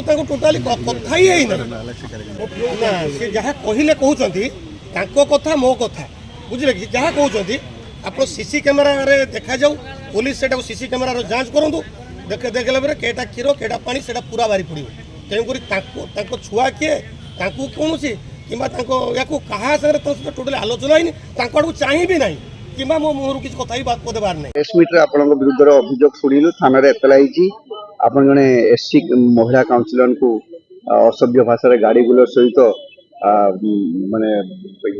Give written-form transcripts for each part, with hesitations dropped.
तो टोटाली कथा ही ना सी जहाँ कहले कहते कथा मो कथा बुझे कि जहाँ कहते आप सीसी कैमेरा देखा जाऊ पुलिस से सीसी कैमेरा जांच करूँ देखला बेले केटा क्षीर केटा पानी से पूरा बारी पड़ो तेणुक छुआ किए कौन सी कि क्या टोटाली आलोचना ही आड़ू चाह भी ना कि मो मुहर किसी कथा ही बात देवार ना प्रेस मीट विरुद्ध अभियोग शुणिलु थाना एतला आप जड़े एससी महिला काउंसिलर को असभ्य भाषा गाड़ी गुलर सहित माने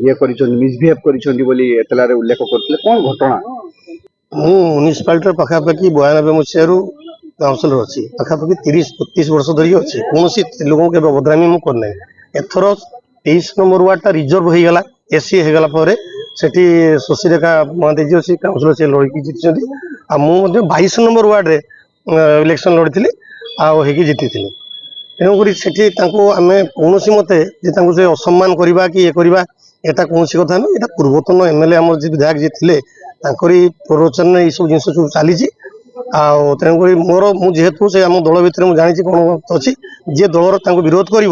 ये मिसबिहेव कर उल्लेख करते कौन घटना म्यूनिसिपालिटी पाखापाखि 92 मसीह काउंसिलर अच्छी पाखापाखि 30-32 वर्ष धरिक अच्छे कौन लोगों के बदनामी मुझे करना एथर 23 नंबर वार्डटा रिजर्व हो गला एससी होगला पर सेठी शशिरेखा महांती जी अच्छी काउंसिलर से लड़की जीति आ मुझे 22 नंबर वार्ड इलेक्शन लड़ी आगे जीति तेणुक से आम कौन मते से असम्मान करवा कि ये करवा यहाँ कौन कथा ना यहाँ पूर्वतन एमएलए आम विधायक जी थे प्ररोचन ये सब जिन सब चली तेणुक मोर मुझेतु से आम दल भितर मुझे जानी कौन अच्छी जी दलर विरोध कर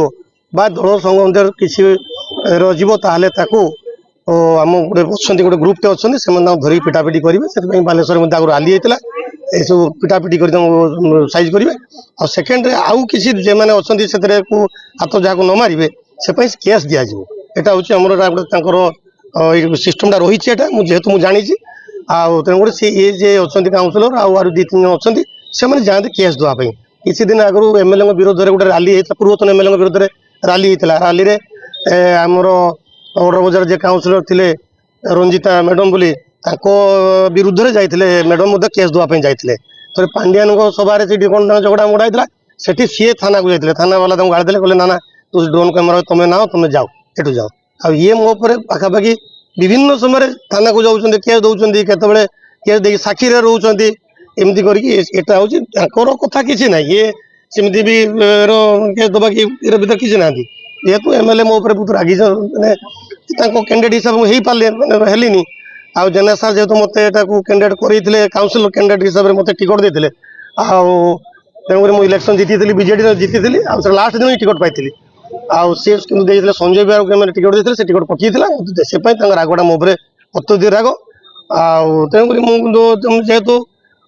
दल संघ किसी रही आम गोटे अच्छा गोटे ग्रुपटे अच्छा से धरिक पिटापिटी करेंगे से बालेश्वर राली होता ये सब पिटापिटी कर साइज करेंगे और सेकेंड आउ किसी जे मैंने अच्छा से हाथ जहाँ न मारे से केस दिज्व यहाँ हूँ आम सिस्टमटा रही है जेहेतु मुझे जानी तेणुक सी ये जे अच्छा काउंसिलर आउ 2-3 जन अच्छा से जाते केस देवाई किसी दिन आगु एमएलए विरोध में गोटे राली होता पूर्वतन एमएलए विरोध में राली होता राली आमर ऑर्डर बजार जे काउंसिलर थे रंजिता मैडम बोली विरुद्ध में जाते मैडम केस देवाई जाते थे पांडियान सभार से कौन झगड़ा मोड़ा होता है सी थाना को जाते थाना वाला गाड़ी कहले ना तू ड्रोन कैमेरा तुम ना तुम जाओ एटू जाओ आ ये मो पाखापाखि विभिन्न समय थाना को जाऊँ केस दौरान केतबे केस दे साक्षी रोच एमती कर कथा किसी ना ये सेमती भी केस दबा कि भर किसी ना जेहेतु एमएलए मो बहुत रागी मैंने कैंडिडेट हिसाब से हो पारे हेली आ जेना सार जेहेतु मत कैंडिडेट करते काउंसिलर कैंडिडेट हिसाब से मत टिकट देते तेणुक मुझे इलेक्शन जीति बीजेडी जीति लास्ट दिन टिकट पाई आते संजय बिहार टिकट देते से टिकट पकई से रागटा मो अत्यधिक राग तेणुक जेहेतु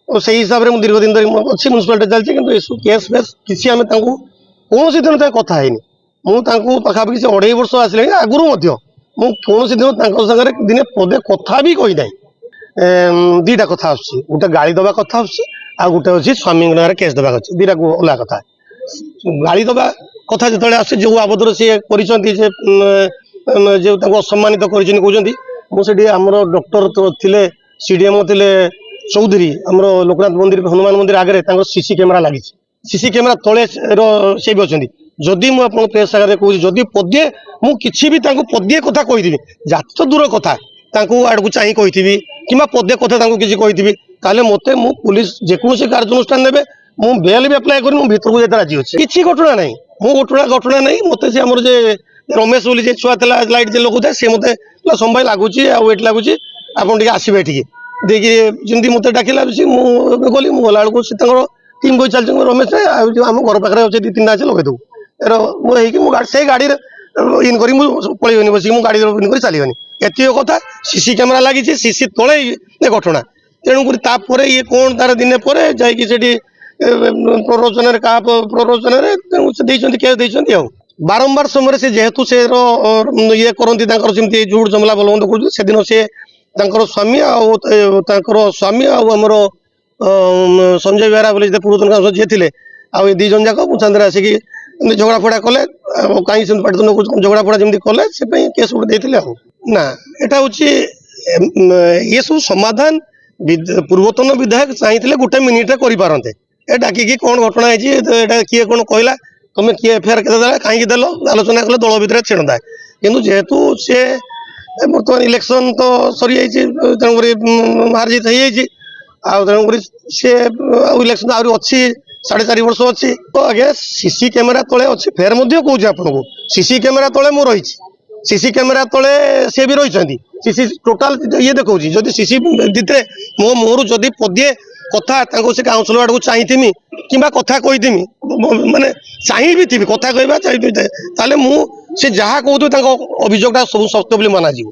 से हिसाब से दीर्घ दिन अच्छी म्यूनिसिपालिटी चलती कि केस फेस किसी आम कौन दिन कथा है मुझे पाखापाखि 2.5 वर्ष आसले आगुरी कौन दिन दिने पदे कथा भी कही ना 2टा कथा गोटे गाड़ी दबा कथा आ गोटे अच्छी स्वामी केस देवा अच्छे 2टा अलग कथा गाड़ी दबा कथा जो आसे जो आबद्ध सी कर असम्मानित कहते मुझे आमर डॉक्टर थे सीडीएम थे चौधरी आमर लोकनाथ मंदिर हनुमान मंदिर आगे सीसी कैमेरा लगी सीसी कैमेरा तले से भी अच्छा जदि मुझे प्रेस आगे कहूँ जदि पदे मुझे भी पदे कथा कही जात तो दूर कथा आड़ को चाह कही कि पदे कथा किसी कही ताले मत पुलिस जेकोसी कार्यानुष्ठान ने मु बेल भी अप्लाई कर भर को जाते राजी अच्छे किसी घटना ना मु घटना ना मत से आम रमेश बोली छुआ लाइट जे लगुता सी मत संभाई लगुच आठ लगुच आपड़ आसवे ये देखिए जमी मत डाकिला मुझे गली मुझे गला टीम कोई चलती रमेश आम घर पाखे अच्छे 2-3 अच्छे लगेदेव से गाड़ी इन कर पलैनी बस गाड़ी इन कर चलनी एत कथा सीसी कैमेरा लगी सीसी तले ये घटना तेणुक ये कौन तार दिन पर जाकि प्ररोचन क्या प्ररोचन केस देते बारंबार समय से जेहेतु से ये करती झूठ जमला बलबंद कर से दिन से स्वामी स्वामी आमर संजय बेहरा बोले पूर्वतन काउंसिलर जी थे आई 2 जन जाक मुझे आसिक झगड़ा फड़ा कले कहीं झगड़ा फड़ा जमी कले से केस गोटे देते ना यहाँ हूँ ये सब समाधान पूर्वतन विधायक चाहिए गोटे मिनिटे करें ए डाकिकी कौन घटना है किए कौन कहला तुम किए एफआईआर के कहीं देल आलोचना कले दल भितर छेड़ा किंतु जेहेतु सी बर्तमान इलेक्शन तो सरी तेणुक हार जीत हो तेणुक सी इलेक्शन आहरी अच्छी 4.5 वर्ष अच्छी तो आगे सीसी कैमेरा तले अच्छे फेर कौच आपको सीसी कैमेरा तले मु रही सीसी कैमेरा तले सी भी रही सीसी टोटाल ये देखा जदि सीसी भितर मो मुहर जदि पदे କଥା ତାଙ୍କୁ ସେ କାଉନସିଲର ଆଡକୁ ଚାହିଁଥିମି କିମ୍ବା କଥା କହିଥିମି ମାନେ ଚାହିଁବି ଥିବି କଥା କହିବା ଚାହିଁବି ତାହେଲେ ମୁଁ ସେ ଯାହା କହୁଥିବେ ତାଙ୍କ ଅଭିଯୋଗଟା ସବୁ ସତ୍ୟ ବୋଲି ମାନାଯିବ।